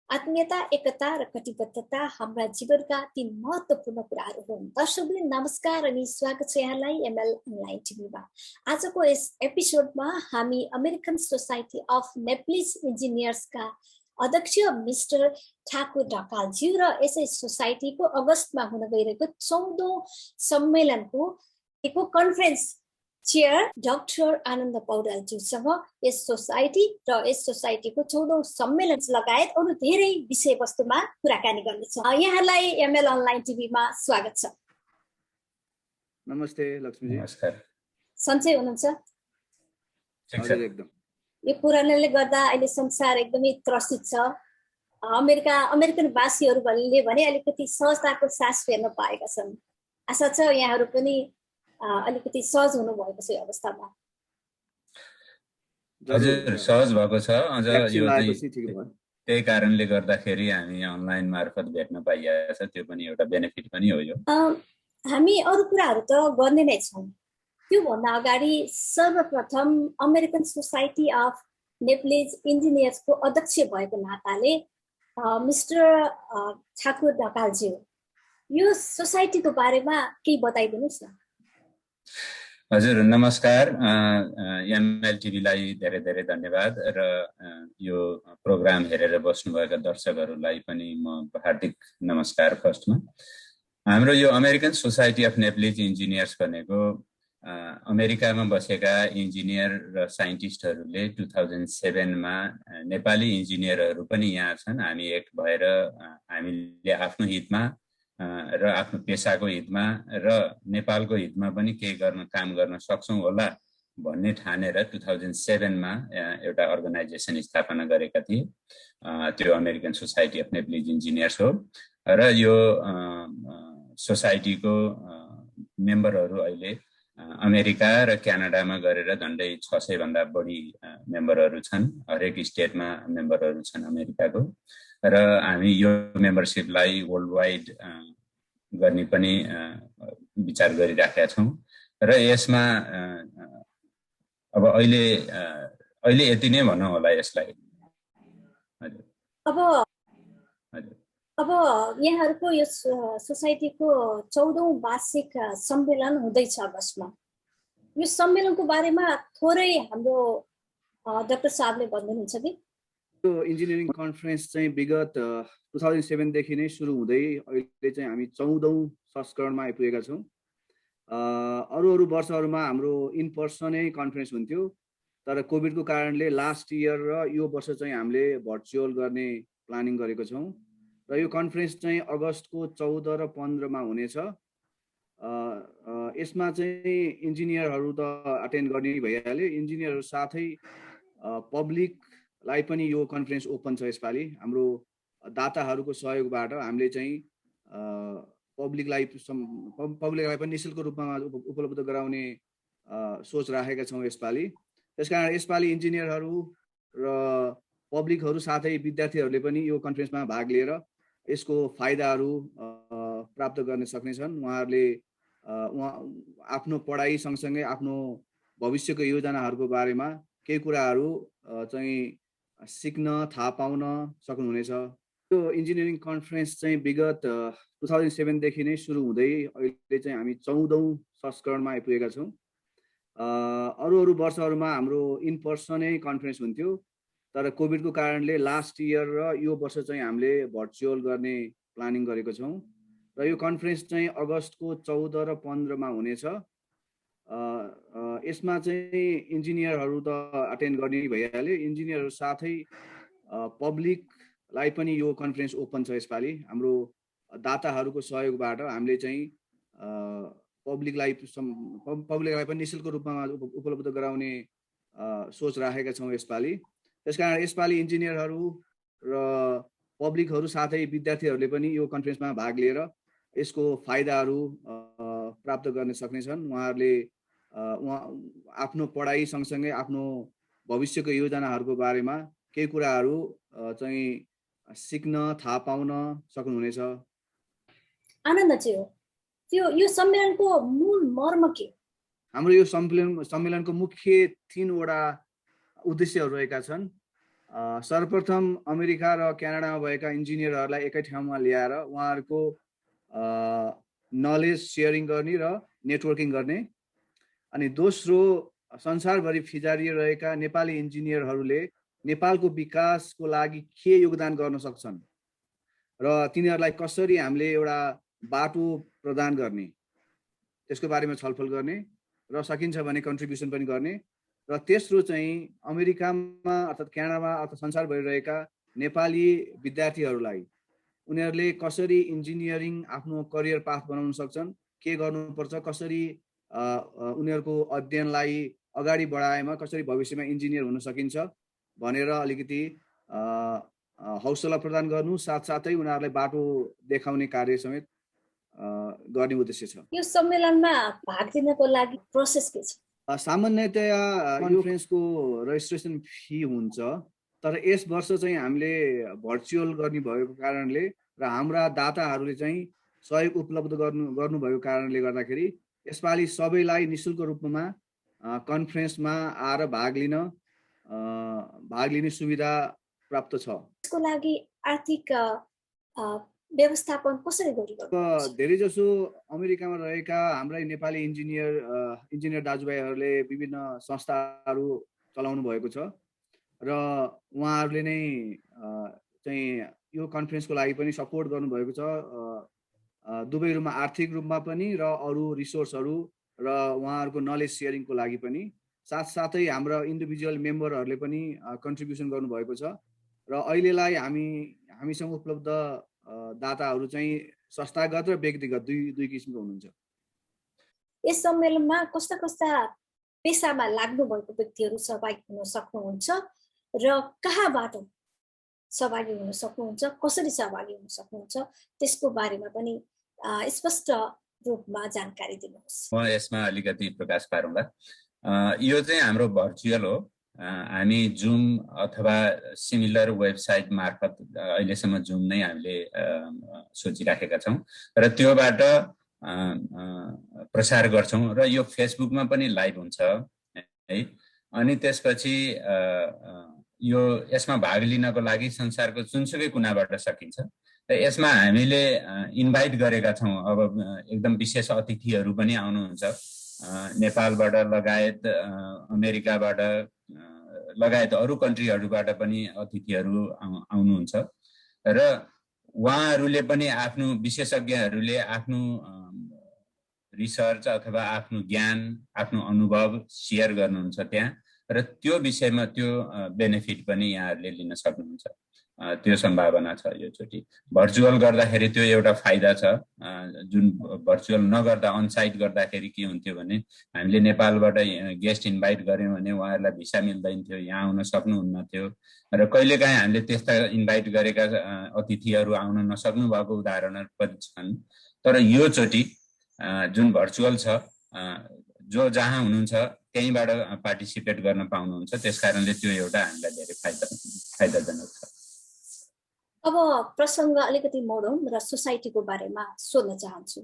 आत्मीयता, एकता र कटिबद्धता हाम्रा जीवनका ती महत्त्वपूर्ण कुराहरू हुन्। दर्शकवृन्द नमस्कार अनि स्वागत छ यहाँलाई एमएल अनलाइन टिभीमा। आजको यस एपिसोडमा हामी अमेरिकन सोसाइटी अफ नेप्लिज इन्जिनियर्सका अध्यक्ष मिस्टर ठाकुर ढकालज्यू र यसै सोसाइटीको अगस्तमा हुन गइरहेको 14औं सम्मेलनको कन्फरेन्स चेयर डाक्टर आनन्द पौडेलज्यूसँग यस सोसाइटी र यस सोसाइटीको 14औं सम्मेलन लगायत अरू धेरै विषयवस्तुमा कुराकानी गर्नेछौँ। यहाँलाई एमएल अनलाइन टिभीमा स्वागत छ। नमस्ते लक्ष्मीजी। नमस्कार। सन्चै हुनुहुन्छ? हजुर एकदम। यो कोरोनाले गर्दा अहिले संसार एकदमै त्रसित छ। अमेरिकन वासीहरूले भने अलिकति सहजताको सास फेर्न पाएका छन्। आशा छ यहाँहरू पनि अलिकति सहज हुनु भएको छ यो अवस्थामा। हजुर सहज भएको छ। अझ यो त्यही कारणले गर्दाखेरि हामी अनलाइन मार्फत भेट्न पाइएको छ, त्यो पनि एउटा बेनिफिट पनि हो। यो हामी अरू कुराहरू त गर्ने नै छौँ। त्यो भन्दा अगाडि सर्वप्रथम अमेरिकन सोसाइटी अफ नेप्लिज इन्जिनियर्सको अध्यक्ष भएको नाताले मिस्टर ठाकुर ढकालज्यू यो सोसाइटीको बारेमा केही बताइदिनुहोस् न। हजुर नमस्कार। एमएल टिभीलाई धेरै धेरै धन्यवाद र यो प्रोग्राम हेरेर बस्नुभएका दर्शकहरूलाई पनि म हार्दिक नमस्कार। फर्स्टमा हाम्रो यो American Society of Nepalese engineers भनेको अमेरिकामा बसेका इन्जिनियर र साइन्टिस्टहरूले 2007मा नेपाली इन्जिनियरहरू पनि यहाँ छन्। हामी एक भएर हामीले आफ्नो हितमा र आफ्नो पेसाको हितमा र नेपालको हितमा पनि केही काम गर्न सक्छौँ होला भन्ने ठानेर 2007मा एउटा अर्गनाइजेसन स्थापना गरेका थिए। त्यो American Society of Nepalese engineers हो र यो सोसाइटीको मेम्बरहरू अहिले अमेरिका र क्यानाडामा गरेर झन्डै 600 भन्दा बढी मेम्बरहरू छन्। हरेक स्टेटमा मेम्बरहरू छन् अमेरिकाको र हामी यो मेम्बरसिपलाई वर्ल्ड वाइड गर्ने पनि विचार गरिराखेका छौँ र यसमा अब अहिले यति नै भनौँ होला यसलाई। अब यहाँहरूको यो सोसाइटीको 14औं वार्षिक सम्मेलन हुँदैछ अगस्तमा। यो सम्मेलनको बारेमा थोरै हाम्रो डाक्टर साहबले भनिदिनुहुन्छ कि? यो इन्जिनियरिङ कन्फरेन्स चाहिँ विगत 2007 देखि नै सुरु हुँदै अहिले चाहिँ हामी 14औं संस्करणमा आइपुगेका छौँ। अरू वर्षहरूमा हाम्रो इन पर्सनै कन्फरेन्स हुन्थ्यो, तर कोभिडको कारणले लास्ट इयर र यो वर्ष चाहिँ हामीले भर्चुअल गर्ने प्लानिङ गरेको छौँ र यो कन्फरेन्स चाहिँ अगस्तको 14 र 15मा हुनेछ। यसमा चाहिँ इन्जिनियरहरू त अटेन्ड गर्ने भइहाल्यो, इन्जिनियरहरू साथै पब्लिकलाई पनि यो कन्फरेन्स ओपन छ। यसपालि हाम्रो दाताहरूको सहयोगबाट हामीले चाहिँ पब्लिकलाई पनि निःशुल्क रूपमा उपलब्ध गराउने सोच राखेका छौँ यसपालि। त्यसकारण यसपालि इन्जिनियरहरू र पब्लिकहरू साथै विद्यार्थीहरूले पनि यो कन्फरेन्समा भाग लिएर यसको फाइदाहरू प्राप्त गर्न सक्नेछन्। उहाँहरूले आफ्नो पढाइ सँगसँगै आफ्नो भविष्यको योजनाहरूको बारेमा केही कुराहरू चाहिँ सिक्न थाहा पाउन सक्नुहुनेछ। यो इन्जिनियरिङ कन्फरेन्स चाहिँ विगत 2007 देखि नै सुरु हुँदै अहिले चाहिँ हामी 14औं संस्करणमा आइपुगेका छौँ। अरू वर्षहरूमा हाम्रो इन पर्सनै कन्फरेन्स हुन्थ्यो, तर कोभिडको कारणले लास्ट इयर र यो वर्ष चाहिँ हामीले भर्चुअल गर्ने प्लानिङ गरेको छौँ र यो कन्फरेन्स चाहिँ अगस्तको 14 र 15मा हुनेछ। यसमा चाहिँ इन्जिनियरहरू त अटेन्ड गर्ने भइहाल्यो, इन्जिनियरहरू साथै पब्लिकलाई पनि यो कन्फरेन्स ओपन छ। यसपालि हाम्रो दाताहरूको सहयोगबाट हामीले चाहिँ पब्लिकलाई पनि निःशुल्क रूपमा उपलब्ध गराउने सोच राखेका छौँ यसपालि। त्यसकारण यसपालि इन्जिनियरहरू र पब्लिकहरू साथै विद्यार्थीहरूले पनि यो कन्फरेन्समा भाग लिएर यसको फाइदाहरू प्राप्त गर्न सक्नेछन्। उहाँहरूले आफ्नो पढाइ सँगसँगै आफ्नो भविष्यको योजनाहरूको बारेमा केही कुराहरू चाहिँ सिक्न थाहा पाउन सक्नुहुनेछ। आनन्दज्यू, यो सम्मेलनको मूल मर्म के? हाम्रो यो सम्मेलनको मुख्य 3 वटा उद्देश्यहरू रहेका छन्। सर्वप्रथम अमेरिका र क्यानाडामा भएका इन्जिनियरहरूलाई एकै ठाउँमा ल्याएर उहाँहरूको नलेज सेयरिङ गर्ने र नेटवर्किङ गर्ने। अनि दोस्रो, संसारभरि फिजारिरहेका नेपाली इन्जिनियरहरूले नेपालको विकासको लागि के योगदान गर्न सक्छन् र तिनीहरूलाई कसरी हामीले एउटा बाटो प्रदान गर्ने, त्यसको बारेमा छलफल गर्ने र सकिन्छ भने कन्ट्रिब्युसन पनि गर्ने। र तेस्रो चाहिँ अमेरिकामा अर्थात् क्यानाडामा अथवा संसारभरि रहेका नेपाली विद्यार्थीहरूलाई उनीहरूले कसरी इन्जिनियरिङ आफ्नो करियर पाथ बनाउन सक्छन्, के गर्नुपर्छ, कसरी उनीहरूको अध्ययनलाई अगाडि बढाएमा कसरी भविष्यमा इन्जिनियर हुन सकिन्छ भनेर अलिकति हौसला प्रदान गर्नु, साथसाथै उनीहरूलाई बाटो देखाउने कार्य समेत गर्ने उद्देश्य छ। यो सम्मेलनमा भाग लिनको लागि प्रोसेस के छ? सामान्यतया कन्फरेन्सको रेजिस्ट्रेसन फी हुन्छ, तर यस वर्ष चाहिँ हामीले भर्चुअल गर्ने भएको कारणले र हाम्रा दाताहरूले चाहिँ सहयोग उपलब्ध गर्नुभएको कारणले गर्दाखेरि यसपालि सबैलाई निःशुल्क रूपमा कन्फरेन्समा आएर भाग लिने सुविधा प्राप्त छ। यसको लागि आर्थिक व्यवस्थापन कसरी गरिएको? धेरैजसो अमेरिकामा रहेका हाम्रा नेपाली इन्जिनियर दाजुभाइहरूले विभिन्न संस्थाहरू चलाउनु भएको छ र उहाँहरूले नै चाहिँ यो कन्फरेन्सको लागि पनि सपोर्ट गर्नुभएको छ, दुवै रूपमा, आर्थिक रूपमा पनि र अरू रिसोर्सहरू र उहाँहरूको नलेज सेयरिङको लागि पनि। साथसाथै हाम्रा इन्डिभिजुअल मेम्बरहरूले पनि कन्ट्रिब्युसन गर्नुभएको छ र अहिलेलाई हामीसँग उपलब्ध दाताहरू चाहिँ संस्थागत र व्यक्तिगत दुई किसिमको हुनुहुन्छ। यस सम्मेलनमा कस्ता कस्ता पेसामा लाग्नु भएको व्यक्तिहरू सहभागी हुन सक्नुहुन्छ र कहाँबाट सहभागी हुन सक्नुहुन्छ, कसरी सहभागी हुन सक्नुहुन्छ, त्यसको बारेमा पनि स्पष्ट रूपमा जानकारी दिनुहोस्। म यसमा अलिकति प्रकाश पारौँला। यो चाहिँ हाम्रो भर्चुअल हो। हामी जुम अथवा सिमिलर वेबसाइट मार्फत अहिलेसम्म जुम नै हामीले सोचिराखेका छौँ र त्योबाट प्रसार गर्छौँ र यो फेसबुकमा पनि लाइभ हुन्छ है। अनि त्यसपछि यो यसमा भाग लिनको लागि संसारको जुनसुकै कुनाबाट सकिन्छ र यसमा हामीले इन्भाइट गरेका छौँ। अब एकदम विशेष अतिथिहरू पनि आउनुहुन्छ, नेपालबाट लगायत अमेरिकाबाट लगायत अरू कन्ट्रीहरूबाट पनि अतिथिहरू आउनुहुन्छ र उहाँहरूले पनि आफ्नो विशेषज्ञहरूले आफ्नो रिसर्च अथवा आफ्नो ज्ञान, आफ्नो अनुभव सेयर गर्नुहुन्छ त्यहाँ र त्यो विषयमा त्यो बेनिफिट पनि यहाँहरूले लिन सक्नुहुन्छ। त्यो सम्भावना छ योचोटि। भर्चुअल गर्दाखेरि त्यो एउटा फाइदा छ, जुन भर्चुअल नगर्दा अनसाइट गर्दाखेरि के हुन्थ्यो भने हामीले नेपालबाट गेस्ट इन्भाइट गऱ्यौँ भने उहाँहरूलाई भिसा मिल्दैन थियो, यहाँ आउन सक्नुहुन्न थियो र कहिलेकाहीँ हामीले त्यस्ता इन्भाइट गरेका अतिथिहरू आउन नसक्नु भएको उदाहरणहरू पनि छन्। तर योचोटि जुन भर्चुअल छ, जो जहाँ हुनुहुन्छ त्यहीँबाट पार्टिसिपेट गर्न पाउनुहुन्छ, त्यसकारणले त्यो एउटा हामीलाई धेरै फाइदाजनक छ। अब प्रसङ्ग अलिकति मोडौँ र सोसाइटीको बारेमा सोध्न चाहन्छु।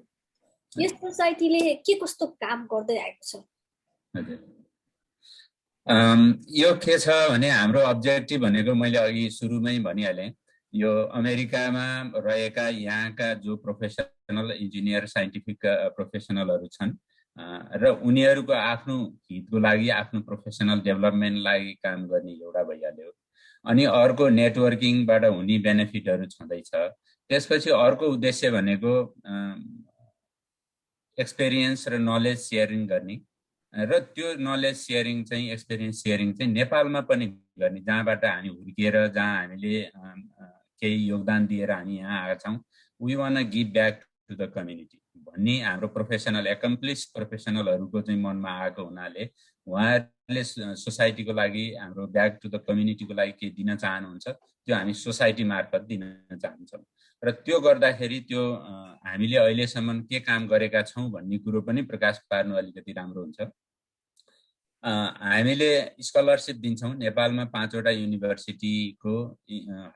यस सोसाइटीले के कस्तो काम गर्दै आएको छ? यो के छ भने हाम्रो अब्जेक्टिभ भनेको मैले अघि सुरुमै भनिहालेँ, यो अमेरिकामा रहेका यहाँका जो प्रोफेसनल इन्जिनियर साइन्टिफिक प्रोफेसनलहरू छन् र उनीहरूको आफ्नो हितको लागि, आफ्नो प्रोफेसनल डेभलपमेन्टलाई काम गर्ने एउटा भइहाल्यो। अनि अर्को नेटवर्किङबाट हुने बेनिफिटहरू छँदैछ। त्यसपछि अर्को उद्देश्य भनेको एक्सपिरियन्स र नलेज सेयरिङ गर्ने र त्यो नलेज सेयरिङ चाहिँ, एक्सपिरियन्स सेयरिङ चाहिँ नेपालमा पनि गर्ने, जहाँबाट हामी हुर्किएर, जहाँ हामीले केही योगदान दिएर हामी यहाँ आएका छौँ। We want give back to the community भन्ने हाम्रो प्रोफेसनल एकम्प्लिस प्रोफेसनलहरूको चाहिँ मनमा आएको हुनाले उहाँहरूले सोसाइटीको लागि, हाम्रो ब्याक टु द कम्युनिटीको लागि के दिन चाहनुहुन्छ त्यो हामी सोसाइटी मार्फत दिन चाहन्छौँ र त्यो गर्दाखेरि त्यो हामीले अहिलेसम्म के काम गरेका छौँ भन्ने कुरो पनि प्रकाश पार्नु अलिकति राम्रो हुन्छ। हामीले स्कलरसिप दिन्छौँ। नेपालमा 5वटा युनिभर्सिटीको,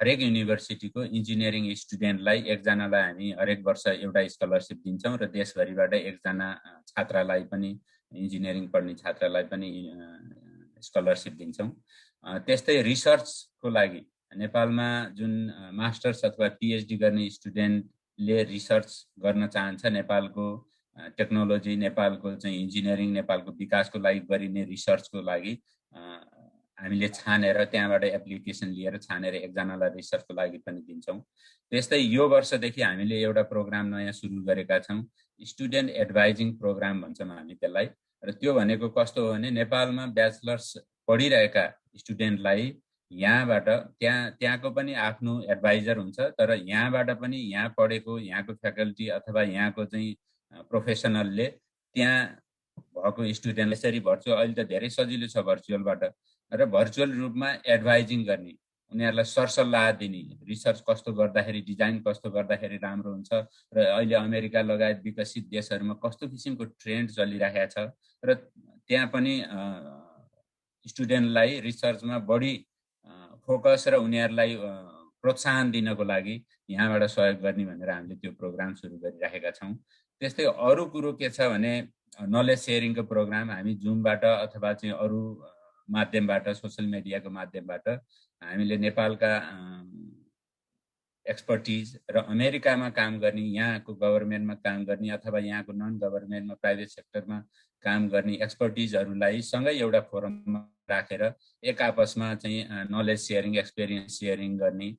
हरेक युनिभर्सिटीको इन्जिनियरिङ स्टुडेन्टलाई एकजनालाई हामी हरेक वर्ष एउटा स्कलरसिप दिन्छौँ र देशभरिबाट एकजना छात्रलाई पनि, इन्जिनियरिङ पढ्ने छात्रलाई पनि स्कलरसिप दिन्छौँ त्यस्तै रिसर्चको लागि नेपालमा जुन मास्टर्स अथवा पिएचडी गर्ने स्टुडेन्टले रिसर्च गर्न चाहन्छ, नेपालको टेक्नोलोजी, नेपालको चाहिँ इन्जिनियरिङ, नेपालको विकासको लागि गरिने रिसर्चको लागि हामीले छानेर त्यहाँबाट एप्लिकेसन लिएर छानेर एकजनालाई रिसर्चको लागि पनि दिन्छौँ। त्यस्तै यो वर्षदेखि हामीले एउटा प्रोग्राम नयाँ सुरु गरेका छौँ, स्टुडेन्ट एडभाइजिङ प्रोग्राम भन्छौँ हामी त्यसलाई। र त्यो भनेको कस्तो हो भने नेपालमा ब्याचलर्स पढिरहेका स्टुडेन्टलाई यहाँबाट त्यहाँको पनि आफ्नो एडभाइजर हुन्छ, तर यहाँबाट पनि यहाँ पढेको यहाँको फ्याकल्टी अथवा यहाँको चाहिँ प्रोफेसनलले त्यहाँ भएको स्टुडेन्ट यसरी भर्चुअल, अहिले त धेरै सजिलो छ भर्चुअलबाट, र भर्चुअल रूपमा एडभाइजिङ गर्ने, उनीहरूलाई सरसल्लाह दिने, रिसर्च कस्तो गर्दाखेरि, डिजाइन कस्तो गर्दाखेरि राम्रो हुन्छ, र अहिले अमेरिका लगायत विकसित देशहरूमा कस्तो किसिमको ट्रेन्ड चलिरहेको छ, र त्यहाँ पनि स्टुडेन्टलाई रिसर्चमा बढी फोकस र उनीहरूलाई प्रोत्साहन दिनको लागि यहाँबाट सहयोग गर्ने भनेर हामीले त्यो प्रोग्राम सुरु गरिराखेका छौँ। त्यस्तै अरू कुरो के छ भने नलेज सेयरिङको प्रोग्राम हामी जुमबाट अथवा चाहिँ अरू माध्यमबाट, सोसियल मिडियाको माध्यमबाट हामीले नेपालका एक्सपर्टिज र अमेरिकामा काम गर्ने, यहाँको गभर्मेन्टमा काम गर्ने अथवा यहाँको नन गभर्मेन्टमा प्राइभेट सेक्टरमा काम गर्ने एक्सपर्टिजहरूलाई सँगै एउटा फोरममा राखेर एक आपसमा चाहिँ नलेज सेयरिङ, एक्सपिरियन्स सेयरिङ गर्ने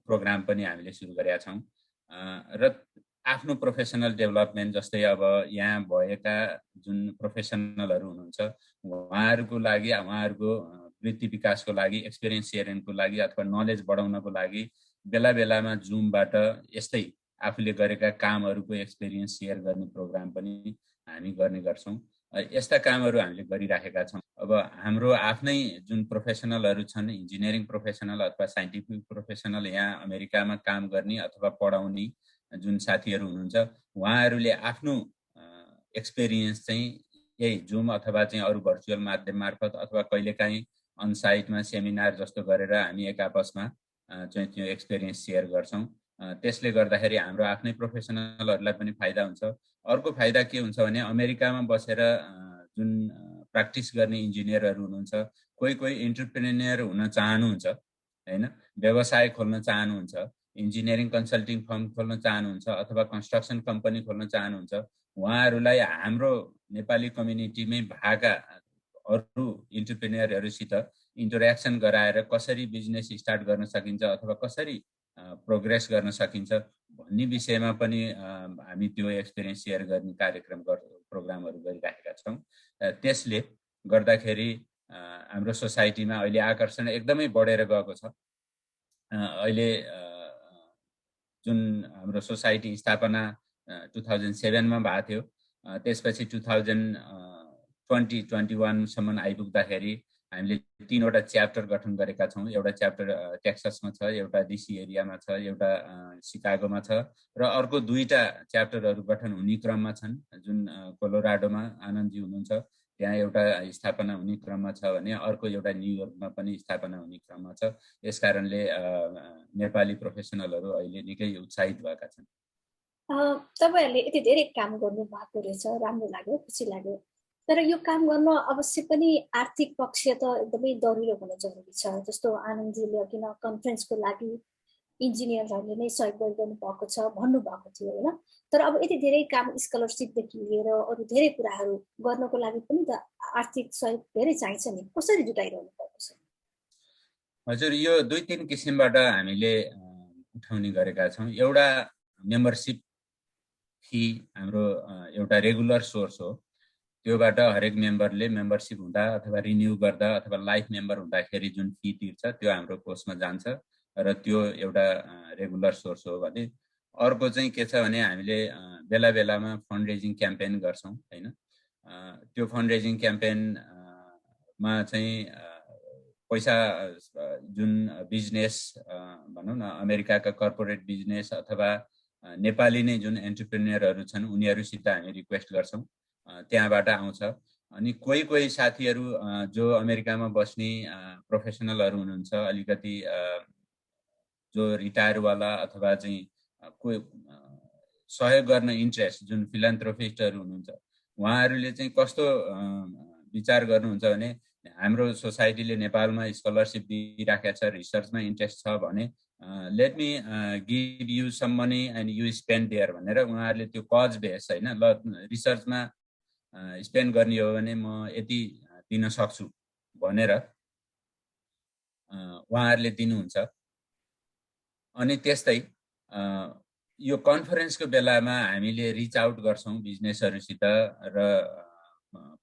प्रोग्राम पनि हामीले सुरु गरेका छौँ। र आफ्नो प्रोफेसनल डेभलपमेन्ट, जस्तै अब यहाँ भएका जुन प्रोफेसनलहरू हुनुहुन्छ उहाँहरूको लागि, उहाँहरूको वृत्ति विकासको लागि, एक्सपिरियन्स सेयरिङको लागि अथवा नलेज बढाउनको लागि बेला बेलामा जुमबाट यस्तै आफूले गरेका कामहरूको एक्सपिरियन्स सेयर गर्ने प्रोग्राम पनि हामी गर्ने गर्छौँ। यस्ता कामहरू हामीले गरिराखेका छौँ। अब हाम्रो आफ्नै जुन प्रोफेसनलहरू छन्, इन्जिनियरिङ प्रोफेसनल अथवा साइन्टिफिक प्रोफेसनल, यहाँ अमेरिकामा काम गर्ने अथवा पढाउने जुन साथीहरू हुनुहुन्छ उहाँहरूले आफ्नो एक्सपिरियन्स चाहिँ यही जुम अथवा चाहिँ अरू भर्चुअल माध्यम मार्फत अथवा कहिलेकाहीँ अनसाइटमा सेमिनार जस्तो गरेर हामी एक आपसमा चाहिँ त्यो एक्सपिरियन्स सेयर गर्छौँ। त्यसले गर्दाखेरि हाम्रो आफ्नै प्रोफेसनलहरूलाई पनि फाइदा हुन्छ। अर्को फाइदा के हुन्छ भने अमेरिकामा बसेर जुन प्र्याक्टिस गर्ने इन्जिनियरहरू हुनुहुन्छ, कोही कोही इन्टरप्रेन्योर हुन चाहनुहुन्छ हैन, व्यवसाय खोल्न चाहनुहुन्छ, इन्जिनियरिङ कन्सल्टिङ फर्म खोल्न चाहनुहुन्छ अथवा कन्स्ट्रक्सन कम्पनी खोल्न चाहनुहुन्छ, उहाँहरूलाई हाम्रो नेपाली कम्युनिटीमै भएका अरू इन्टरप्रेन्योरहरूसित इन्टरेक्सन गराएर कसरी बिजनेस स्टार्ट गर्न सकिन्छ अथवा कसरी प्रोग्रेस गर्न सकिन्छ भन्ने विषयमा पनि हामी त्यो एक्सपिरियन्स सेयर गर्ने कार्यक्रम प्रोग्रामहरू गरिराखेका छौँ। त्यसले गर्दाखेरि हाम्रो सोसाइटीमा अहिले आकर्षण एकदमै बढेर गएको छ। अहिले जुन हाम्रो सोसाइटी स्थापना 2007 मा भएको थियो, त्यसपछि 2021 सम्म आइपुग्दाखेरि हामीले 3वटा च्याप्टर गठन गरेका छौँ। एउटा च्याप्टर टेक्सासमा छ, एउटा डिसी एरियामा छ, एउटा सिकागोमा छ, र अर्को 2टा च्याप्टरहरू गठन हुने क्रममा छन्। जुन कोलोराडोमा आनन्दजी हुनुहुन्छ त्यहाँ एउटा स्थापना हुने क्रममा छ भने अर्को एउटा न्युयोर्कमा पनि स्थापना हुने क्रममा छ। यसकारणले नेपाली प्रोफेसनलहरू अहिले निकै उत्साहित भएका छन्। तपाईहरुले यति धेरै काम गर्नु भएको रहेछ, राम्रो लाग्यो, खुसी लाग्यो। तर यो काम गर्न अवश्य पनि आर्थिक पक्ष त एकदमै दरिलो हुन जरुरी छ। जस्तो आनन्दजीले किन कन्फरेन्सको लागि इन्जिनियरहरूले नै सहयोग गरिरहनु भएको छ भन्नुभएको थियो होइन। तर अब यति धेरै काम स्कलरसिपदेखि लिएर अरू धेरै कुराहरू गर्नको लागि पनि त आर्थिक सहयोग धेरै चाहिन्छ नि, कसरी जुटाइरहनु भएको छ? हजुर, यो 2-3 किसिमबाट हामीले उठाउने गरेका छौँ। एउटा मेम्बरसिप फी हाम्रो एउटा रेगुलर सोर्स हो। त्योबाट हरेक मेम्बरले मेम्बरसिप हुँदा अथवा रिन्यू गर्दा अथवा लाइफ मेम्बर हुँदाखेरि जुन फी तिर्छ त्यो हाम्रो कोषमा जान्छ र त्यो एउटा रेगुलर सोर्स हो भने। अर्को चाहिँ के छ भने हामीले बेला बेलामा फन्ड रेजिङ क्याम्पेन गर्छौँ हैन। त्यो फन्ड रेजिङ क्याम्पेनमा चाहिँ पैसा जुन बिजनेस भनौँ न, अमेरिकाका कर्पोरेट बिजनेस अथवा नेपाली नै जुन एन्टरप्रेन्योरहरू छन् उनीहरूसित हामी रिक्वेस्ट गर्छौँ, त्यहाँबाट आउँछ। अनि कोही कोही साथीहरू जो अमेरिकामा बस्ने प्रोफेसनलहरू हुनुहुन्छ, अलिकति जो रिटायरवाला अथवा चाहिँ कोही सहयोग गर्न इन्ट्रेस्ट जुन फिलान्थ्रोपिस्टहरू हुनुहुन्छ, उहाँहरूले चाहिँ कस्तो विचार गर्नुहुन्छ भने हाम्रो सोसाइटीले नेपालमा स्कलरसिप दिइराखेको छ, रिसर्चमा इन्ट्रेस्ट छ भने let me give you some money and you spend there भनेर उहाँहरूले त्यो कज बेस होइन, ल रिसर्चमा स्पेन्ड गर्ने हो भने म यति दिन सक्छु भनेर उहाँहरूले दिनुहुन्छ। अनि त्यस्तै यो कन्फरेन्सको बेलामा हामीले रिच आउट गर्छौँ बिजनेसहरूसित र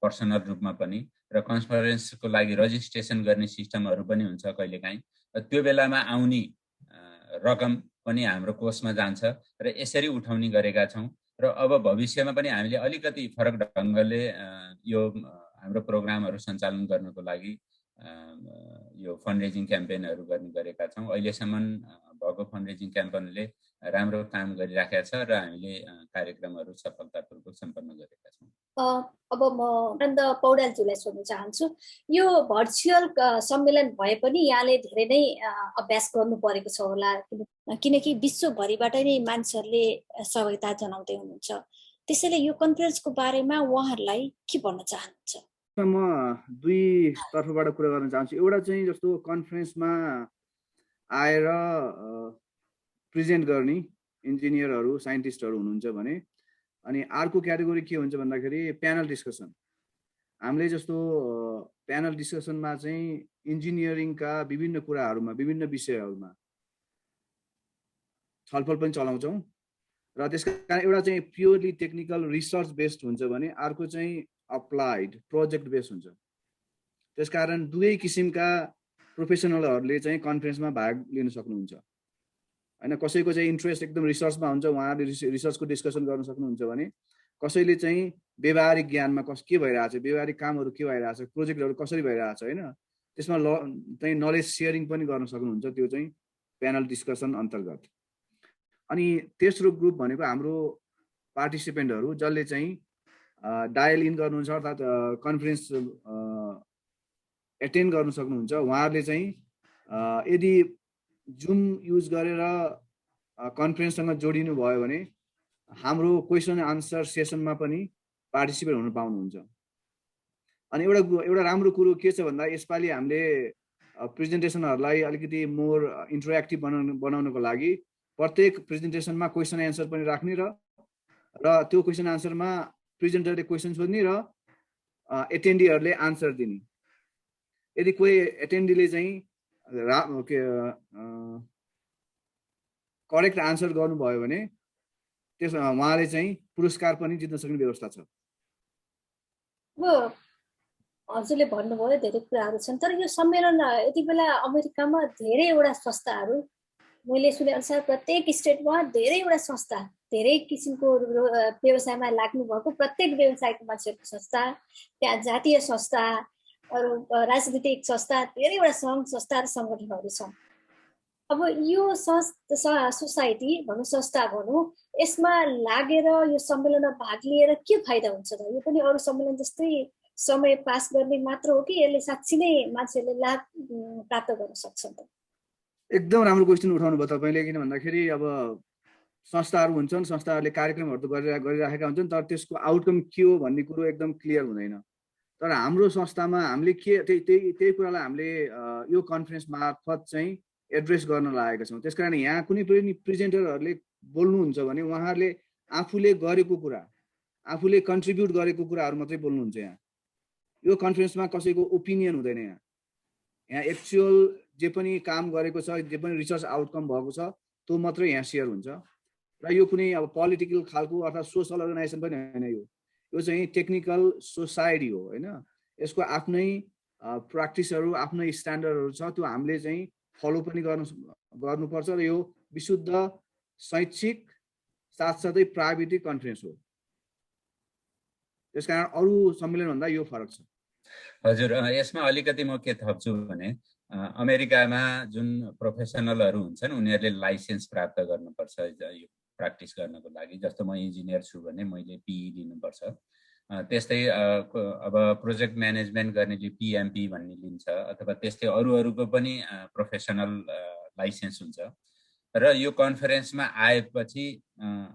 पर्सनल रूपमा पनि, र कन्फरेन्सको लागि रजिस्ट्रेसन गर्ने सिस्टमहरू पनि हुन्छ कहिलेकाहीँ। त्यो बेलामा आउने रकम पनि हाम्रो कोषमा जान्छ र यसरी उठाउने गरेका छौँ। र अब भविष्यमा पनि हामीले अलिकति फरक ढङ्गले यो हाम्रो प्रोग्रामहरू सञ्चालन गर्नको लागि यो फन्डरेजिङ क्याम्पेनहरू गर्ने गरेका छौँ। अहिलेसम्म भएको फन्डरेजिङ क्याम्पेनले राम्रो काम गरिराखेका छ र हामीले कार्यक्रमहरू सफलतापूर्वक सम्पन्न गरेका छौँ। अब म आनन्द पौडेलज्यूलाई सोध्न चाहन्छु, यो भर्चुअल सम्मेलन भए पनि यहाँले धेरै नै अभ्यास गर्नु परेको छ होला, किनकि विश्वभरिबाट नै मान्छेहरूले सहभागिता जनाउँदै हुनुहुन्छ। त्यसैले यो कन्फरेन्सको बारेमा उहाँहरूलाई के भन्न चाहनुहुन्छ? म दुई तर्फबाट कुरा गर्न चाहन्छु। एउटा चाहिँ जस्तो कन्फरेन्समा आएर प्रेजेन्ट गर्ने इन्जिनियरहरू साइन्टिस्टहरू हुनुहुन्छ भने, अनि अर्को क्याटेगोरी के हुन्छ भन्दाखेरि प्यानल डिस्कसन। हामीले जस्तो प्यानल डिस्कसनमा चाहिँ इन्जिनियरिङका विभिन्न कुराहरूमा विभिन्न विषयहरूमा छलफल पनि चलाउँछौँ र त्यसका कारण एउटा चाहिँ प्योरली टेक्निकल रिसर्च बेस्ड हुन्छ भने अर्को चाहिँ अप्लाइड प्रोजेक्ट बेस्ड हुन्छ। त्यसकारण दुवै किसिमका प्रोफेसनलहरूले चाहिँ कन्फरेन्समा भाग लिन सक्नुहुन्छ होइन। कसैको चाहिँ इन्ट्रेस्ट एकदम रिसर्चमा हुन्छ, उहाँहरूले रिसर्चको डिस्कसन गर्न सक्नुहुन्छ भने कसैले चाहिँ व्यवहारिक ज्ञानमा के भइरहेछ, व्यवहारिक कामहरू के भइरहेछ, प्रोजेक्टहरू कसरी भइरहेछ होइन, त्यसमा चाहिँ नलेज सेयरिङ पनि गर्न सक्नुहुन्छ, त्यो चाहिँ प्यानल डिस्कसन अन्तर्गत। अनि तेस्रो ग्रुप भनेको हाम्रो पार्टिसिपेन्टहरू जसले चाहिँ डायल इन गर्नुहुन्छ अर्थात् कन्फरेन्स एटेन्ड गर्न सक्नुहुन्छ। उहाँहरूले चाहिँ यदि जुम युज गरेर कन्फरेन्ससँग जोडिनु भयो भने हाम्रो क्वेसन आन्सर सेसनमा पनि पार्टिसिपेट हुन पाउनुहुन्छ। अनि एउटा राम्रो कुरो के छ भन्दा यसपालि हामीले प्रेजेन्टेसनहरूलाई अलिकति मोर इन्टरेक्टिभ बनाउनको लागि प्रत्येक प्रेजेन्टेसनमा क्वेसन एन्सर पनि राख्ने र त्यो क्वेसन आन्सरमा प्रेजेन्टरले क्वेसन सोध्ने र एटेन्डीहरूले आन्सर दिने। यदि कोही एटेन्डीले चाहिँ करेक्ट आन्सर गर्नुभयो भने त्यस उहाँले चाहिँ पुरस्कार पनि जित्न सक्ने व्यवस्था छ। हजुरले भन्नुभयो धेरै कुराहरू छन्, तर यो सम्मेलन यति बेला अमेरिकामा धेरैवटा संस्थाहरू, मैले सुने अनुसार प्रत्येक स्टेटमा धेरैवटा संस्था, धेरै किसिमको व्यवसायमा लाग्नु भएको प्रत्येक व्यवसायको मान्छेहरूको संस्था, त्यहाँ जातीय संस्था, अरू राजनीतिक संस्था, धेरैवटा सङ्घ संस्था र सङ्गठनहरू छन्। अब यो सोसाइटी भनौँ, संस्था भनौँ, यसमा लागेर यो सम्मेलनमा भाग लिएर के फाइदा हुन्छ त? यो पनि अरू सम्मेलन जस्तै समय पास गर्ने मात्र हो कि यसले साँच्ची नै मान्छेहरूले लाभ प्राप्त गर्न सक्छन् त? एकदम राम्रो क्वेसन उठाउनु भयो तपाईँले, किन भन्दाखेरि अब संस्थाहरू हुन्छन्, संस्थाहरूले कार्यक्रमहरू त गरिराखेका हुन्छन्, तर त्यसको आउटकम के हो भन्ने कुरो एकदम क्लियर हुँदैन। तर हाम्रो संस्थामा हामीले त्यही कुरालाई हामीले यो कन्फरेन्स मार्फत चाहिँ एड्रेस गर्न लागेका छौँ। त्यसकारण यहाँ कुनै पनि प्रेजेन्टरहरूले बोल्नुहुन्छ भने उहाँहरूले आफूले गरेको कुरा, आफूले कन्ट्रिब्युट गरेको कुराहरू मात्रै बोल्नुहुन्छ। यहाँ यो कन्फरेन्समा कसैको ओपिनियन हुँदैन। यहाँ एक्चुअल जे पनि काम गरेको छ, जे पनि रिसर्च आउटकम भएको छ त्यो मात्रै यहाँ सेयर हुन्छ। र यो कुनै अब पोलिटिकल खालको अथवा सोसल अर्गनाइजेसन पनि होइन, यो चाहिँ टेक्निकल सोसाइटी हो होइन। यसको आफ्नै प्र्याक्टिसहरू, आफ्नै स्ट्यान्डर्डहरू छ, त्यो हामीले चाहिँ फलो पनि गर्नुपर्छ। र यो विशुद्ध शैक्षिक साथसाथै प्राविधिक कन्फरेन्स हो। त्यसकारण अरू सम्मेलनभन्दा यो फरक छ। हजुर, यसमा अलिकति म के थप्छु भने अमेरिकामा जुन प्रोफेसनलहरू हुन्छन् उनीहरूले लाइसेन्स प्राप्त गर्नुपर्छ यो प्र्याक्टिस गर्नको लागि। जस्तो म इन्जिनियर छु भने मैले पिई लिनुपर्छ। त्यस्तै अब प्रोजेक्ट म्यानेजमेन्ट गर्नेले पिएमपी भन्ने लिन्छ, अथवा त्यस्तै अरूको पनि प्रोफेसनल लाइसेन्स हुन्छ। र यो कन्फरेन्समा आएपछि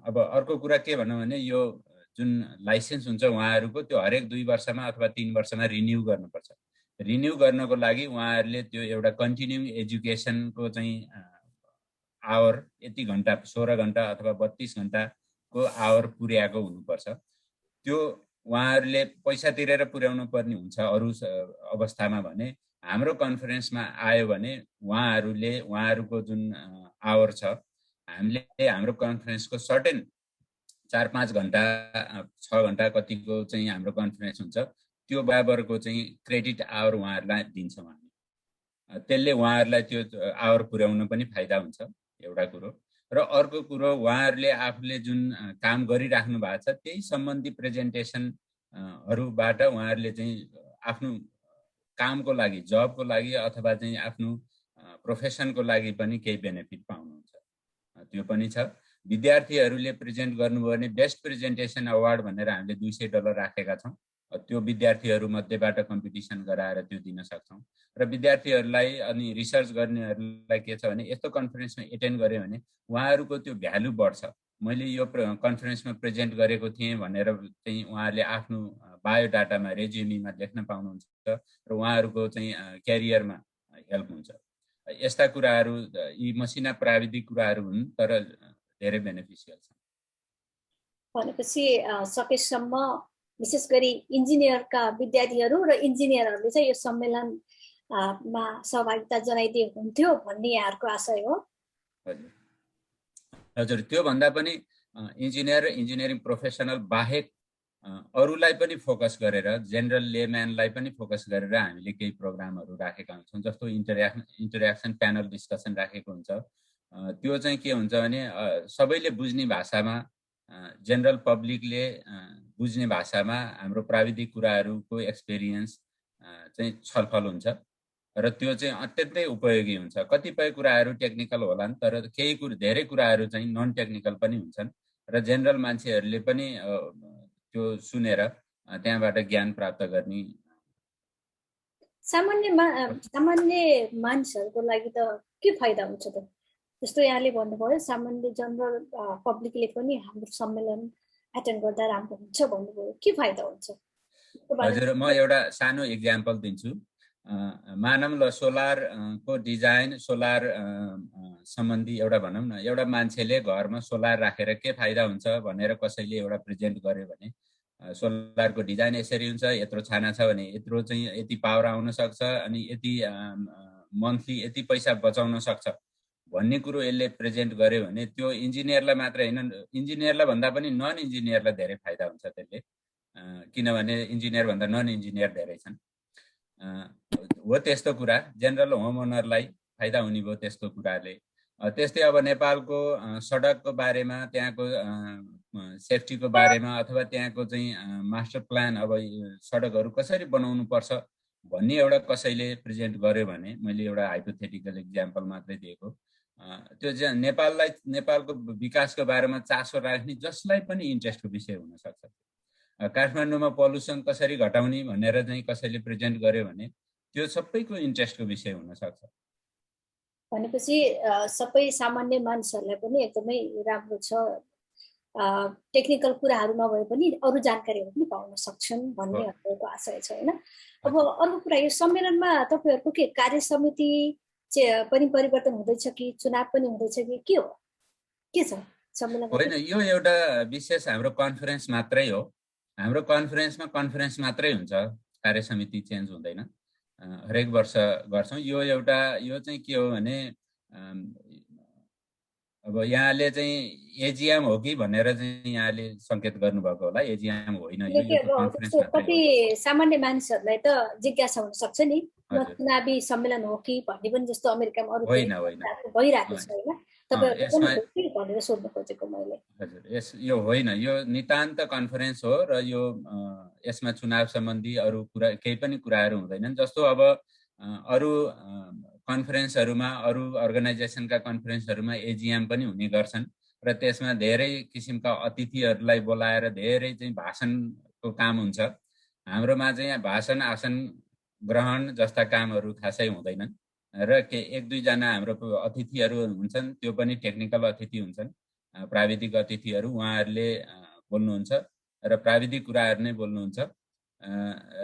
अब अर्को कुरा के भनौँ भने यो जुन लाइसेन्स हुन्छ उहाँहरूको त्यो हरेक 2 वर्षमा अथवा 3 वर्षमा रिन्यू गर्नुपर्छ। रिन्यू गर्नको लागि उहाँहरूले त्यो एउटा कन्टिन्युङ एजुकेसनको चाहिँ आवर यति घन्टा 16 घन्टा अथवा 32 घन्टाको आवर पुर्याएको हुनुपर्छ। त्यो उहाँहरूले पैसा तिरेर पुर्याउनु पर्ने हुन्छ अरू अवस्थामा। भने हाम्रो कन्फरेन्समा आयो भने उहाँहरूको जुन आवर छ, हामीले हाम्रो कन्फरेन्सको सर्टेन 4-5 घन्टा 6 घन्टा कतिको चाहिँ हाम्रो कन्फरेन्स हुन्छ, त्यो बराबरको चाहिँ क्रेडिट आवर उहाँहरूलाई दिन्छौँ हामी। त्यसले उहाँहरूलाई त्यो आवर पुर्याउन पनि फाइदा हुन्छ एउटा कुरो। र अर्को कुरो, उहाँहरूले आफूले जुन काम गरिराख्नु भएको छ त्यही सम्बन्धी प्रेजेन्टेसनहरूबाट उहाँहरूले चाहिँ आफ्नो कामको लागि, जबको लागि अथवा चाहिँ आफ्नो प्रोफेसनको लागि पनि केही बेनिफिट पाउनुहुन्छ, त्यो पनि छ। विद्यार्थीहरूले प्रेजेन्ट गर्नुभयो भने बेस्ट प्रेजेन्टेसन अवार्ड भनेर हामीले $200 राखेका छौँ। त्यो विद्यार्थीहरू मध्येबाट कम्पिटिसन गराएर त्यो दिन सक्छौँ। र विद्यार्थीहरूलाई अनि रिसर्च गर्नेहरूलाई के छ भने यस्तो कन्फरेन्समा एटेन्ड गर्यो भने उहाँहरूको त्यो भ्यालु बढ्छ। मैले यो कन्फरेन्समा प्रेजेन्ट गरेको थिएँ भनेर चाहिँ उहाँहरूले आफ्नो बायोडाटामा, रेज्युमीमा लेख्न पाउनुहुन्छ र उहाँहरूको चाहिँ क्यारियरमा हेल्प हुन्छ। यस्ता कुराहरू, यी मसिना प्राविधिक कुराहरू हुन् तर धेरै बेनिफिसियल छन्। भनेपछि सकेसम्म विशेष गरी इन्जिनियरका विद्यार्थीहरू र इन्जिनियरहरूले चाहिँ यो सम्मेलनमा सहभागिता जनाइदिए हुन्थ्यो भन्ने यहाँहरूको आशय हो? हजुर, त्यो भन्दा पनि इन्जिनियर र इन्जिनियरिङ प्रोफेसनल बाहेक अरूलाई पनि फोकस गरेर, जेनरल लेम्यानलाई पनि फोकस गरेर हामीले केही प्रोग्रामहरू राखेका हुन्छौँ। जस्तो इन्टरेक्सन प्यानल डिस्कसन राखेको हुन्छ। त्यो चाहिँ के हुन्छ भने सबैले बुझ्ने भाषामा, जेनरल पब्लिकले बुझ्ने भाषामा हाम्रो प्राविधिक कुराहरूको एक्सपिरियन्स चाहिँ छलफल हुन्छ र त्यो चाहिँ अत्यन्तै उपयोगी हुन्छ। कतिपय कुराहरू टेक्निकल होलान् तर धेरै कुराहरू चाहिँ नन टेक्निकल पनि हुन्छन् र जेनरल मान्छेहरूले पनि त्यो सुनेर त्यहाँबाट ज्ञान प्राप्त गर्ने। सामान्य मानिसहरूको लागि त के फाइदा हुन्छ त? जस्तो यहाँले भन्नुभयो सामान्य जनरल पब्लिकले पनि हाम्रो सम्मेलन एटेन्ड गर्दा राम्रो हुन्छ भन्नुभयो, के फाइदा हुन्छ? हजुर, म एउटा सानो इक्जाम्पल दिन्छु। मानौँ ल सोलरको डिजाइन, सोलर सम्बन्धी एउटा भनौँ न, एउटा मान्छेले घरमा सोलर राखेर के फाइदा हुन्छ भनेर कसैले एउटा प्रेजेन्ट गर्यो भने सोलरको डिजाइन यसरी हुन्छ, यत्रो छाना छ भने यत्रो चाहिँ यति पावर आउन सक्छ अनि यति मन्थली यति पैसा बचाउन सक्छ भन्ने कुरो यसले प्रेजेन्ट गर्यो भने त्यो इन्जिनियरलाई मात्र होइन, इन्जिनियरलाई भन्दा पनि नन इन्जिनियरलाई धेरै फाइदा हुन्छ त्यसले। किनभने इन्जिनियर भन्दा नन इन्जिनियर धेरै छन्। हो त्यस्तो कुरा, जेनरल होम ओनरलाई फाइदा हुने भयो त्यस्तो कुराले। त्यस्तै अब नेपालको सडकको बारेमा, त्यहाँको सेफ्टीको बारेमा अथवा त्यहाँको चाहिँ मास्टर प्लान, अब सडकहरू कसरी बनाउनु पर्छ भन्ने एउटा कसैले प्रेजेन्ट गर्यो भने, मैले एउटा हाइपोथेटिकल इक्जाम्पल मात्रै दिएको, त्यो चाहिँ नेपालको विकासको बारेमा चासो राख्ने जसलाई पनि इन्ट्रेस्टको विषय हुनसक्छ। काठमाडौँमा पल्युसन कसरी घटाउने भनेर चाहिँ कसैले प्रेजेन्ट गर्यो भने त्यो सबैको इन्ट्रेस्टको विषय हुनसक्छ। भनेपछि सबै सामान्य मानिसहरूलाई पनि एकदमै राम्रो छ, टेक्निकल कुराहरू नभए पनि अरू जानकारीहरू पनि पाउन सक्छन् भन्नेहरूको आशय छ होइन? अब अर्को कुरा, यो सम्मेलनमा तपाईँहरूको के कार्य समिति पनि परिवर्तन हुँदैछ कि चुनाव पनि हुँदैछ कि के हो, के छ सम्मेलन? होइन, यो एउटा विशेष हाम्रो कन्फरेन्स मात्रै हो। हाम्रो कन्फरेन्समा कन्फरेन्स मात्रै हुन्छ, कार्य समिति चेन्ज हुँदैन। हरेक वर्ष गर्छौँ। यो चाहिँ के हो भने अब यहाँले चाहिँ एजिएम हो कि भनेर चाहिँ यहाँले सङ्केत गर्नुभएको होला। एजिएम होइन, यो कन्फरेन्स मात्रै हो। कति सामान्य मानिसहरूलाई त जिज्ञासा हुन सक्छ नि, चुनावी सम्मेलन हो कि भन्ने पनि, जस्तो अमेरिकामा अरू भइरहेको छ होइन? भनेर सोध्न खोजेको मैले। हजुर, यो होइन, यो नितान्त कन्फरेन्स हो र यो यसमा चुनाव सम्बन्धी अरू कुरा केही पनि कुराहरू हुँदैनन्। जस्तो अब अरू कन्फरेन्सहरूमा, अरू अर्गनाइजेसनका कन्फरेन्सहरूमा एजिएम पनि हुने गर्छन् र त्यसमा धेरै किसिमका अतिथिहरूलाई बोलाएर धेरै चाहिँ भाषणको काम हुन्छ। हाम्रोमा चाहिँ भाषण, आसन ग्रहण जस्ता कामहरू खासै हुँदैनन् र एक दुईजना हाम्रो अतिथिहरू हुन्छन्, त्यो पनि टेक्निकल अतिथि हुन्छन्, प्राविधिक अतिथिहरू। उहाँहरूले बोल्नुहुन्छ र प्राविधिक कुराहरू नै बोल्नुहुन्छ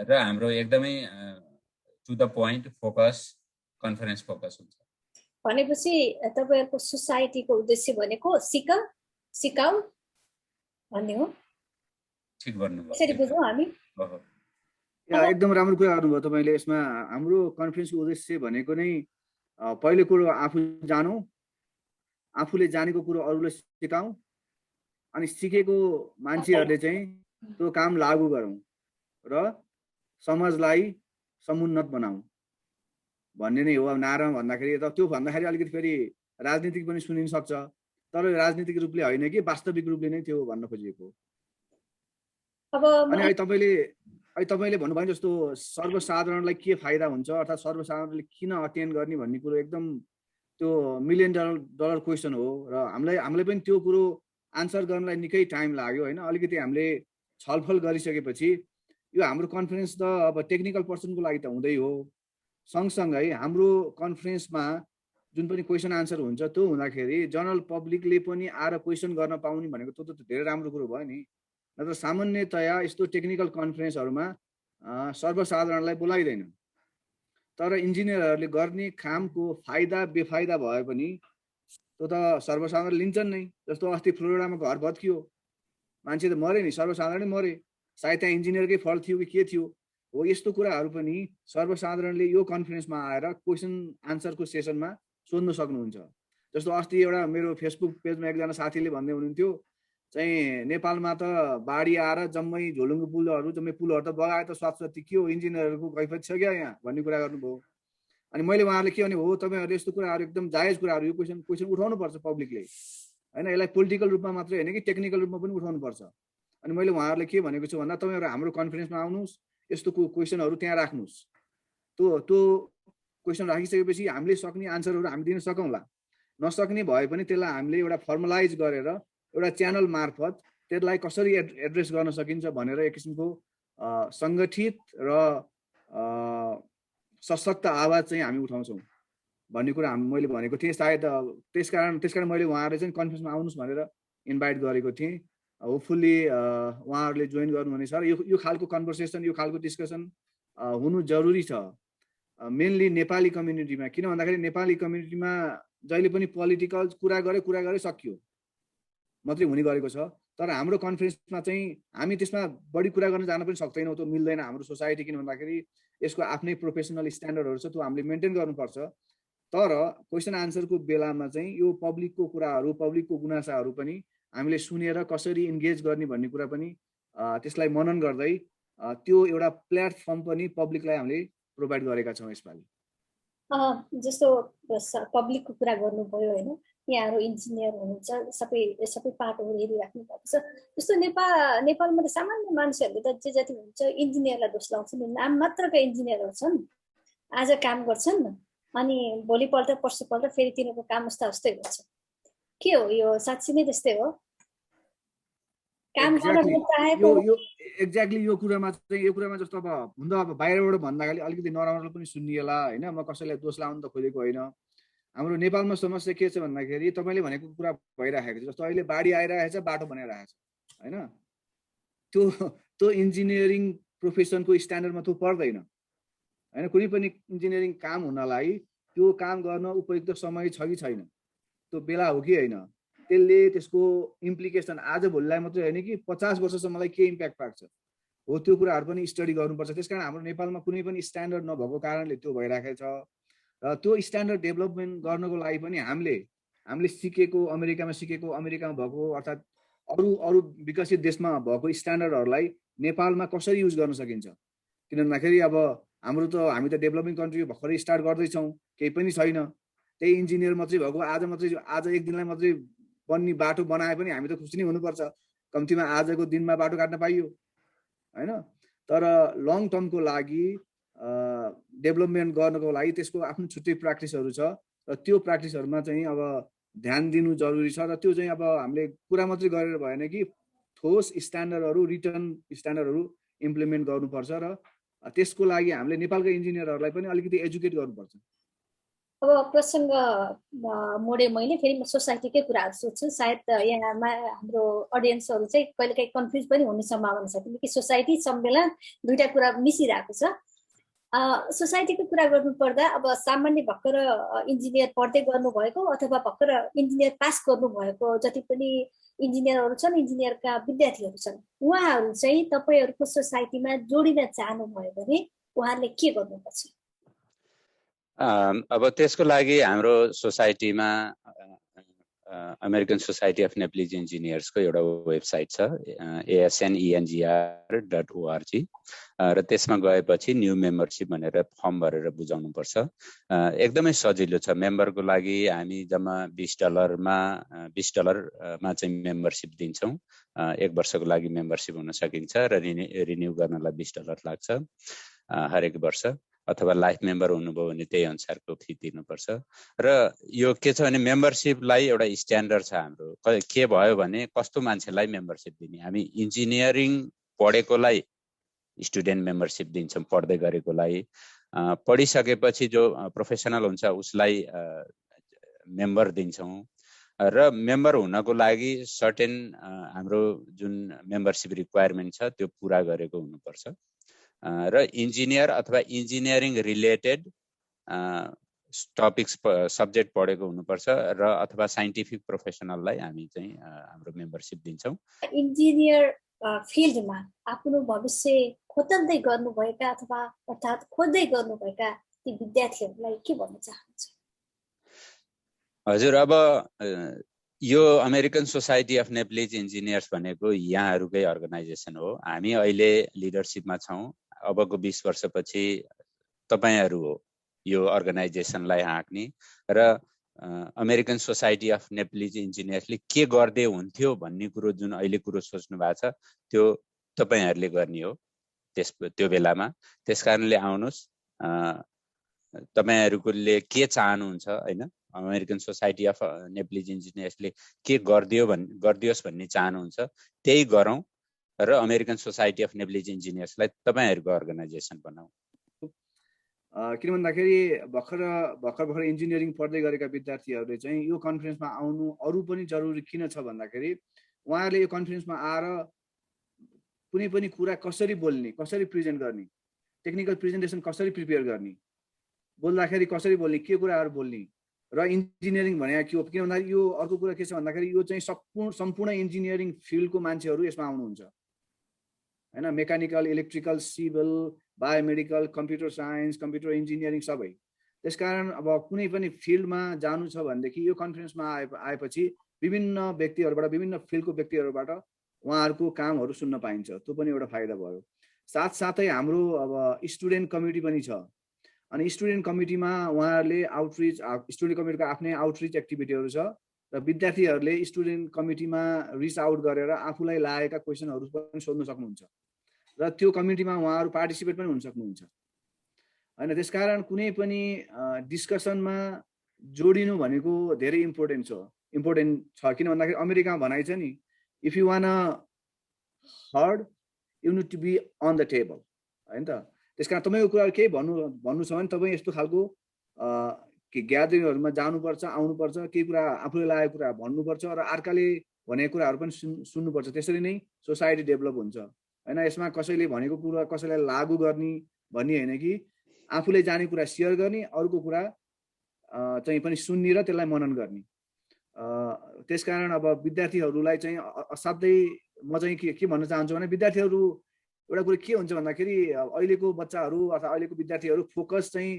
र हाम्रो एकदमै to the point focus conference focus हुन्छ। भनेपछि तपाईहरुको सोसाइटीको उद्देश्य भनेको सिकाउ भन्ने हो। ठिक भन्नुभयो। यसरी बुझौँ हामी। एकदम राम्रो कुरा गर्नुभयो तपाईले। यसमा हाम्रो कन्फरेन्सको उद्देश्य भनेको नै पहिलो कुरो आफू जानु, आफूले जानेको कुरो अरूलाई सिकाऊ, अनि सिकेको मान्छेहरूले चाहिँ त्यो काम लागू गरौँ र समाजलाई समुन्नत बनाऊ भन्ने नै हो। अब नारा भन्दाखेरि त त्यो भन्दाखेरि अलिकति फेरि राजनीतिक पनि सुनिन सक्छ, तर राजनीतिक रूपले होइन कि वास्तविक रूपले नै त्यो भन्न खोजिएको। अनि अहिले तपाईले भन्नुभयो जस्तो सर्वसाधारणलाई के फाइदा हुन्छ अर्थात् सर्वसाधारणले किन अटेन्ड गर्ने भन्ने कुरो एकदम त्यो $1,000,000 क्वेसन हो र हामीलाई पनि त्यो कुरो आन्सर गर्नलाई निकै टाइम लाग्यो हैन। अलिकति हामीले छलफल गरिसकेपछि यो हाम्रो कन्फरेन्स त अब टेक्निकल पर्सनको लागि त हुँदै हो, सँगसँगै हाम्रो कन्फरेन्समा जुन पनि क्वेसन आन्सर हुन्छ त्यो हुँदाखेरि जनरल पब्लिकले पनि आएर क्वेसन गर्न पाउने भनेको त्यो त धेरै राम्रो कुरो भयो नि। नत्र सामान्यतया यस्तो टेक्निकल कन्फरेन्सहरुमा सर्वसाधारणलाई बोलाइदैन, तर इन्जिनियरहरूले गर्ने कामको फाइदा बेफाइदा भए पनि त्यो त सर्वसाधारण लिन्छन् नै। जस्तो अस्ति फ्लोरिडामा घर भत्कियो, मान्छे त मरे नि, सर्वसाधारणै मरे, सायद त्यहाँ इन्जिनियरकै फल थियो कि के थियो हो। यस्तो कुराहरू पनि सर्वसाधारणले यो कन्फरेन्समा आएर क्वेसन आन्सरको सेसनमा सोध्न सक्नुहुन्छ। जस्तो अस्ति एउटा मेरो फेसबुक पेजमा एकजना साथीले भन्दै हुनुहुन्थ्यो चाहिँ नेपालमा त बाढी आएर जम्मै झोलुङ्गे पुलहरू त बगाए त स्वास्थ्य के हो, इन्जिनियरहरूको कैफियत छ क्या यहाँ भन्ने कुरा गर्नुभयो। अनि मैले उहाँहरूले के भने हो, तपाईहरुले यस्तो कुराहरू एकदम जायज कुराहरू यो क्वेसन उठाउनु पर्छ पब्लिकले हैन, यसलाई पोलिटिकल रूपमा मात्रै हैन कि टेक्निकल रूपमा पनि उठाउनु पर्छ। अनि मैले उहाँहरूले के भनेको छु भन्दा तपाईहरु हाम्रो कन्फरेन्समा आउनुस्, यस्तो क्वेसनहरू त्यहाँ राख्नुस्, त्यो क्वेसन राखिसकेपछि हामीले सक्ने आन्सरहरू हामी दिन सकौँला, नसक्ने भए पनि त्यसलाई हामीले एउटा फर्मलाइज गरेर एउटा च्यानल मार्फत त्यसलाई कसरी एड्रेस गर्न सकिन्छ भनेर एक किसिमको संगठित र सशक्त आवाज चाहिँ हामी उठाउँछौँ भन्ने कुरा मैले भनेको थिएँ। सायद त्यसकारण मैले उहाँहरूले चाहिँ कन्फरेन्समा आउनुस् भनेर इन्भाइट गरेको थिएँ। होपफुल्ली उहाँहरूले जोइन गर्नुहुनेछ र यो खालको कन्भर्सेसन, यो खालको डिस्कसन हुनु जरुरी छ, मेनली नेपाली कम्युनिटीमा। किन भन्दाखेरि नेपाली कम्युनिटीमा जहिले पनि पोलिटिकल कुरा गरे सकियो मात्रै हुने गरेको छ, तर हाम्रो कन्फरेन्समा चाहिँ हामी त्यसमा बढी कुरा गर्न जान पनि सक्दैनौँ, त्यो मिल्दैन हाम्रो सोसाइटी। किन भन्दाखेरि यसको आफ्नै प्रोफेसनल स्ट्यान्डर्डहरू छ, त्यो हामीले मेन्टेन गर्नुपर्छ। तर क्वेसन आन्सरको बेलामा चाहिँ यो पब्लिकको कुराहरू, पब्लिकको गुनासाहरू पनि हामीले सुनेर कसरी इन्गेज गर्ने भन्ने कुरा पनि त्यसलाई मनन गर्दै त्यो एउटा प्लेटफर्म पनि पब्लिकलाई हामीले प्रोभाइड गरेका छौँ यसपालि। जस्तो पब्लिकको कुरा गर्नुभयो हैन, यहाँहरू इन्जिनियर हुनुहुन्छ, सबै पाटोहरू हेरिराख्नु भएको छ। जस्तो नेपालमा त सामान्य मान्छेहरूले त जे जति हुन्छ इन्जिनियरलाई दोष लाउँछन्, नाम मात्रका इन्जिनियरहरू छन्, आज काम गर्छन् अनि भोलिपल्ट पर्सिपल्ट फेरि तिनीहरूको काम उस्तै गर्छ। के हो यो, साँच्चै नै त्यस्तै हो? काम गर्न चाहेको एक्ज्याक्टली यो कुरामा जस्तो अब हुँदा अब बाहिरबाट भन्दाखेरि अलिकति नराम्रो पनि सुनिएला हैन, म कसैलाई दोष लाउन त खोजेको होइन। हाम्रो नेपालमा समस्या के छ भन्दाखेरि तपाईले भनेको कुरा भइराखेको छ। जस्तो अहिले बाढी आइरहेको छ, बाटो बनाइरहेको छ हैन, त्यो इन्जिनियरिङ प्रोफेसनको स्ट्यान्डर्डमा त्यो पर्दैन हैन। कुनै पनि इन्जिनियरिङ काम हुनलाई त्यो काम गर्न उपयुक्त समय छ कि छैन, त्यो बेला हो कि होइन, त्यसले त्यसको इम्प्लिकेसन आज भोलिलाई मात्रै होइन कि 50 वर्षसम्मलाई के इम्प्याक्ट पार्छ हो, त्यो कुराहरू पनि स्टडी गर्नुपर्छ। त्यसकारण हाम्रो नेपालमा कुनै पनि स्ट्यान्डर्ड नभएको कारणले त्यो भइराखेको छ र त्यो स्ट्यान्डर्ड डेभलपमेन्ट गर्नको लागि पनि हामीले सिकेको, अमेरिकामा भएको अर्थात् अरू विकसित देशमा भएको स्ट्यान्डर्डहरूलाई नेपालमा कसरी युज गर्न सकिन्छ। किन भन्दाखेरि अब हामी त डेभलपिङ कन्ट्री भर्खरै स्टार्ट गर्दैछौँ, केही पनि छैन, त्यही इन्जिनियर मात्रै भएको आज एक दिनलाई मात्रै बन्ने बाटो बनाए पनि हामी त खुसी नै हुनुपर्छ, कम्तीमा आजको दिनमा बाटो काट्न पाइयो हैन। तर लङ टर्मको लागि डेभलपमेन्ट गर्नको लागि त्यसको आफ्नो छुट्टै प्र्याक्टिसहरू छ र त्यो प्र्याक्टिसहरूमा चाहिँ अब ध्यान दिनु जरुरी छ। र त्यो चाहिँ अब हामीले कुरा मात्रै गरेर भएन कि ठोस स्ट्यान्डर्डहरू, रिटर्न स्ट्यान्डर्डहरू इम्प्लिमेन्ट गर्नुपर्छ र त्यसको लागि हामीले नेपालका इन्जिनियरहरूलाई पनि अलिकति एजुकेट गर्नुपर्छ। अब प्रसङ्ग मोडे मैले फेरि म सोसाइटीकै कुराहरू सोध्छु। सायद यहाँमा हाम्रो अडियन्सहरू चाहिँ कहिलेकाहीँ कन्फ्युज पनि हुने सम्भावना छ, किनकि सोसाइटी सम्मेलन दुईटा कुरा मिसिरहेको छ। सोसाइटीको कुरा गर्नुपर्दा अब सामान्य भर्खर इन्जिनियर पढ्दै गर्नुभएको अथवा भर्खर इन्जिनियर पास गर्नुभएको जति पनि इन्जिनियरहरू छन्, इन्जिनियरका विद्यार्थीहरू छन्, उहाँहरू चाहिँ तपाईँहरूको सोसाइटीमा जोडिन चाहनुभयो भने उहाँहरूले के गर्नुपर्छ? अब त्यसको लागि हाम्रो सोसाइटीमा अमेरिकन सोसाइटी अफ नेप्लिज इन्जिनियर्सको एउटा वेबसाइट छ, asnengr.org, र त्यसमा गएपछि न्यू मेम्बरसिप भनेर फर्म भरेर बुझाउनुपर्छ। एकदमै सजिलो छ। मेम्बरको लागि हामी जम्मा $20 चाहिँ मेम्बरसिप दिन्छौँ। 1 वर्षको लागि मेम्बरसिप हुन सकिन्छ र रिन्यू गर्नलाई $20 लाग्छ हरेक वर्ष, अथवा लाइफ मेम्बर हुनुभयो भने त्यही अनुसारको फी तिर्नुपर्छ। र यो के छ भने मेम्बरसिपलाई एउटा स्ट्यान्डर्ड छ हाम्रो। के भयो भने कस्तो मान्छेलाई मेम्बरसिप दिने, हामी इन्जिनियरिङ पढेकोलाई स्टुडेन्ट मेम्बरसिप दिन्छौँ, पढ्दै गरेकोलाई। पढिसकेपछि जो प्रोफेसनल हुन्छ उसलाई मेम्बर दिन्छौँ। र मेम्बर हुनको लागि सर्टेन हाम्रो जुन मेम्बरसिप रिक्वायरमेन्ट छ त्यो पुरा गरेको हुनुपर्छ। र इन्जिनियर अथवा इन्जिनियरिङ रिलेटेड टपिक्स सब्जेक्ट पढेको हुनुपर्छ र अथवा साइन्टिफिक प्रोफेसनललाई हामी चाहिँ हाम्रो मेम्बरसिप दिन्छौँ। इन्जिनियर फिल्डमा आफ्नो भविष्य खोतल्दै गर्नुभएका अथवा अर्थात् खोज्दै गर्नुभएका ती विद्यार्थीहरूलाई के भन्न चाहनुहुन्छ? हजुर, अब यो American Society of Nepalese engineers भनेको यहाँहरूकै अर्गनाइजेसन हो। हामी अहिले लिडरसिपमा छौँ। अबको 20 वर्षपछि तपाईहरू हो यो अर्गनाइजेसनलाई हाँक्ने, र अमेरिकन सोसाइटी अफ नेप्लिज इन्जिनियर्सले के गर्दै हुन्थ्यो भन्ने कुरो जुन अहिले कुरो सोच्नु भएको छ त्यो तपाईहरूले गर्ने हो त्यो बेलामा। त्यसकारणले आउनुहोस्, तपाईहरूले के चाहनुहुन्छ हैन, अमेरिकन सोसाइटी अफ नेप्लिज इन्जिनियर्सले के गरिदियोस् भन्ने चाहनुहुन्छ त्यही गरौँ र अमेरिकन सोसाइटी अफ नेप्लिज इन्जिनियर्सलाई तपाईहरूको अर्गनाइजेसन बनाऊ। किन भन्दाखेरि भर्खर इन्जिनियरिङ पढ्दै गरेका विद्यार्थीहरूले चाहिँ यो कन्फरेन्समा आउनु अरू पनि जरुरी किन छ भन्दाखेरि उहाँहरूले यो कन्फरेन्समा आएर कुनै पनि कुरा कसरी बोल्ने, कसरी प्रेजेन्ट गर्ने, टेक्निकल प्रेजेन्टेसन कसरी प्रिपेयर गर्ने, बोल्दाखेरि कसरी बोल्ने, के कुराहरू बोल्ने, र इन्जिनियरिङ भने के हो। किन भन्दाखेरि यो अर्को कुरा के छ भन्दाखेरि यो चाहिँ सम्पूर्ण इन्जिनियरिङ फिल्डको मान्छेहरू यसमा आउनुहुन्छ हैन, mechanical, electrical, civil, biomedical, computer science, computer engineering सबै। त्यसकारण अब कुनै पनि फिल्डमा जानु छ भनेदेखि यो कन्फरेन्समा आएपछि विभिन्न व्यक्तिहरूबाट, विभिन्न फिल्डको व्यक्तिहरूबाट उहाँहरूको कामहरू सुन्न पाइन्छ। त्यो पनि एउटा फाइदा भयो। साथसाथै हाम्रो अब स्टुडेन्ट कमिटी पनि छ, अनि स्टुडेन्ट कमिटीमा उहाँहरूले आउटरिच, स्टुडेन्ट कमिटीको आफ्नै आउटरिच एक्टिभिटीहरू छ र विद्यार्थीहरूले स्टुडेन्ट कमिटीमा रिच आउट गरेर आफूलाई लागेका क्वेसनहरू पनि सोध्न सक्नुहुन्छ र त्यो कमिटीमा उहाँहरू पार्टिसिपेट पनि हुन सक्नुहुन्छ हैन। त्यसकारण कुनै पनि डिस्कसनमा जोडिनु भनेको धेरै इम्पोर्टेन्ट छ। किन भन्दाखेरि अमेरिकामा भनाइ छ नि, if you want heard you need to be on the table हैन त। त्यसकारण तपाईँको कुराहरू केही भन्नु छ भने तपाईँ यस्तो खालको ग्यादरिङहरूमा जानुपर्छ, आउनुपर्छ, केही कुरा आफूले लागेको कुरा भन्नुपर्छ र अर्काले भनेको कुराहरू पनि सुन्नुपर्छ। त्यसरी नै सोसाइटी डेभलप हुन्छ हैन। यसमा कसैले भनेको कुरा कसैलाई लागू गर्ने भन्ने होइन कि आफूले जाने कुरा सेयर गर्ने, अरूको कुरा चाहिँ पनि सुन्ने र त्यसलाई मनन गर्ने। त्यसकारण अब विद्यार्थीहरूलाई चाहिँ असाध्यै म चाहिँ के भन्न चाहन्छु भने विद्यार्थीहरू एउटा कुरा के हुन्छ भन्दाखेरि अहिलेको बच्चाहरू अथवा अहिलेको विद्यार्थीहरू फोकस चाहिँ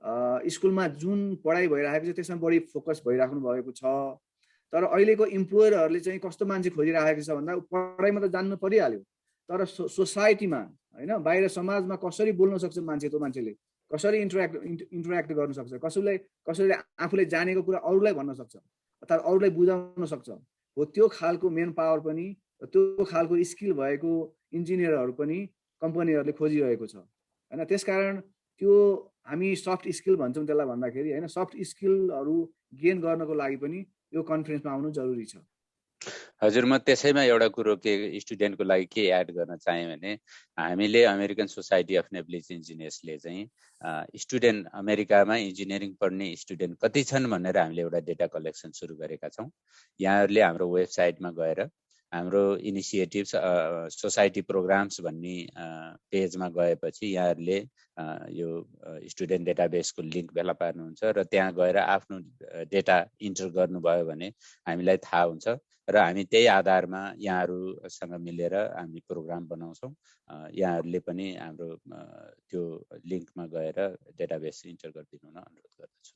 स्कुलमा जुन पढाइ भइरहेको छ त्यसमा बढी फोकस भइराख्नु भएको छ। तर अहिलेको इम्प्लोयरहरूले चाहिँ कस्तो मान्छे खोजिरहेको छ भन्दा पढाइमा त जान्नु परिहाल्यो, तर सोसाइटीमा हैन, बाहिर समाजमा कसरी बोल्न सक्छ मान्छे, त्यो मान्छेले कसरी इन्टरेक्ट गर्न सक्छ, कसैले आफूले जानेको कुरा अरूलाई भन्न सक्छ अथवा अरूलाई बुझाउन सक्छ, हो त्यो खालको मेन पावर पनि, त्यो खालको स्किल भएको इन्जिनियरहरू पनि कम्पनीहरूले खोजिरहेको छ हैन। त्यसकारण त्यो हामी सफ्ट स्किल भन्छौँ त्यसलाई भन्दाखेरि हैन, सफ्ट स्किलहरू गेन गर्नको लागि पनि यो कन्फरेन्समा आउनु जरुरी छ। हजुर, म त्यसैमा एउटा कुरो के स्टुडेन्टको लागि के एड गर्न चाहेँ भने हामीले अमेरिकन सोसाइटी अफ नेप्लिज इन्जिनियर्सले चाहिँ स्टुडेन्ट अमेरिकामा इन्जिनियरिङ पढ्ने स्टुडेन्ट कति छन् भनेर हामीले एउटा डेटा कलेक्सन सुरु गरेका छौँ। यहाँहरूले हाम्रो वेबसाइटमा गएर हाम्रो इनिसिएटिभ्स सोसाइटी प्रोग्राम्स भन्ने पेजमा गएपछि यहाँहरूले यो स्टुडेन्ट डेटाबेसको लिङ्क भेला पार्नुहुन्छ र त्यहाँ गएर आफ्नो डेटा इन्टर गर्नुभयो भने हामीलाई थाहा हुन्छ र हामी त्यही आधारमा यहाँहरूसँग मिलेर हामी प्रोग्राम बनाउँछौँ। यहाँहरूले पनि हाम्रो त्यो लिङ्कमा गएर डेटाबेस इन्टर गरिदिनु हुन अनुरोध गर्दछु।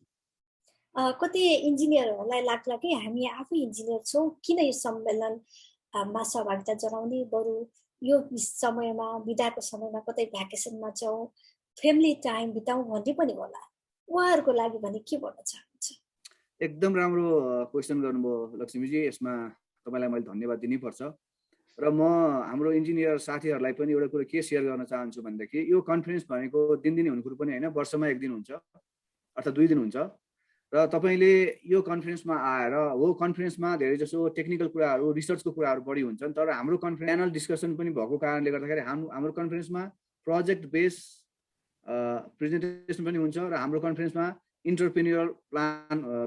कति इन्जिनियरहरूलाई लाग्ला कि हामी आफै इन्जिनियर छौँ, किन यो सम्मेलनमा सहभागिता जनाउने, बरु यो समयमा बिदाको समयमा कतै भ्याकेसनमा जाउँ, फ्यामिली टाइम बिताउँ भन्ने पनि होला। उहाँहरूको लागि भने के भन्न चाहनुहुन्छ? एकदम राम्रो क्वेसन गर्नुभयो लक्ष्मीजी। यसमा तपाईँलाई मैले धन्यवाद दिनैपर्छ र म हाम्रो इन्जिनियर साथीहरूलाई पनि एउटा कुरो के सेयर गर्न चाहन्छु भनेदेखि यो कन्फरेन्स भनेको दिनदिनै हुने कुरो पनि होइन, वर्षमा एक दिन हुन्छ अर्थात् 2 दिन हुन्छ र तपाईँले यो कन्फरेन्समा आएर हो कन्फरेन्समा धेरै जसो टेक्निकल कुराहरू रिसर्चको कुराहरू बढी हुन्छन्, तर हाम्रो प्यानल डिस्कसन पनि भएको कारणले गर्दाखेरि हाम्रो कन्फरेन्समा प्रोजेक्ट बेस प्रेजेन्टेसन पनि हुन्छ र हाम्रो कन्फरेन्समा इन्टरप्रेन्योरल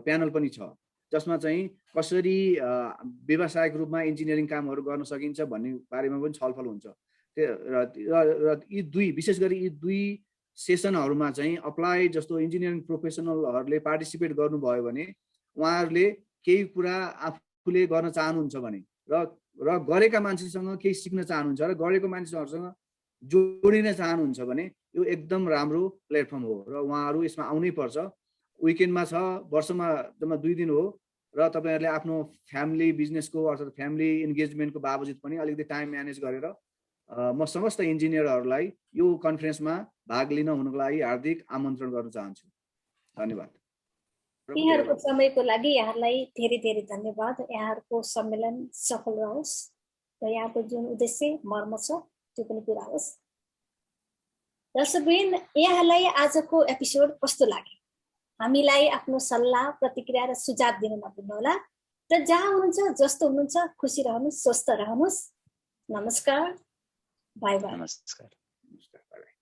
प्यानल पनि छ, जसमा चाहिँ कसरी व्यावसायिक रूपमा इन्जिनियरिङ कामहरू गर्न सकिन्छ भन्ने बारेमा पनि छलफल हुन्छ। र यी दुई विशेष गरी यी दुई सेसनहरूमा चाहिँ अप्लाई जस्तो इन्जिनियरिङ प्रोफेसनलहरूले पार्टिसिपेट गर्नुभयो भने उहाँहरूले केही कुरा आफूले गर्न चाहनुहुन्छ भने र गरेका मान्छेसँग केही सिक्न चाहनुहुन्छ र गरेको मान्छेहरूसँग जोडिन चाहनुहुन्छ भने यो एकदम राम्रो प्लेटफर्म हो र उहाँहरू यसमा आउनै पर्छ। विकेन्डमा छ, वर्षमा जम्मा 2 दिन हो र तपाईँहरूले आफ्नो फ्यामिली बिजनेसको अर्थात् फ्यामिली इन्गेजमेन्टको बावजुद पनि अलिकति टाइम म्यानेज गरेर म समस्त इन्जिनियरहरूलाई यो कन्फरेन्समा भाग लिन हुनुको लागि हार्दिक आमन्त्रण गर्न चाहन्छु। धन्यवाद। यहाँहरूको समयको लागि यहाँलाई धेरै धेरै धन्यवाद। यहाँहरूको सम्मेलन सफल रहोस् र यहाँको जुन उद्देश्य मर्म छ त्यो पनि पुरा होस्। दर्शकवृन्द, यहाँलाई आजको एपिसोड कस्तो लाग्यो? हामीलाई आफ्नो सल्लाह, प्रतिक्रिया र सुझाव दिन नभुल्नुहोला र जहाँ हुनुहुन्छ, जस्तो हुनुहुन्छ, खुसी रहनुहोस्, स्वस्थ रहनुहोस्। नमस्कार, बाई बाई। नमस्कार। By by.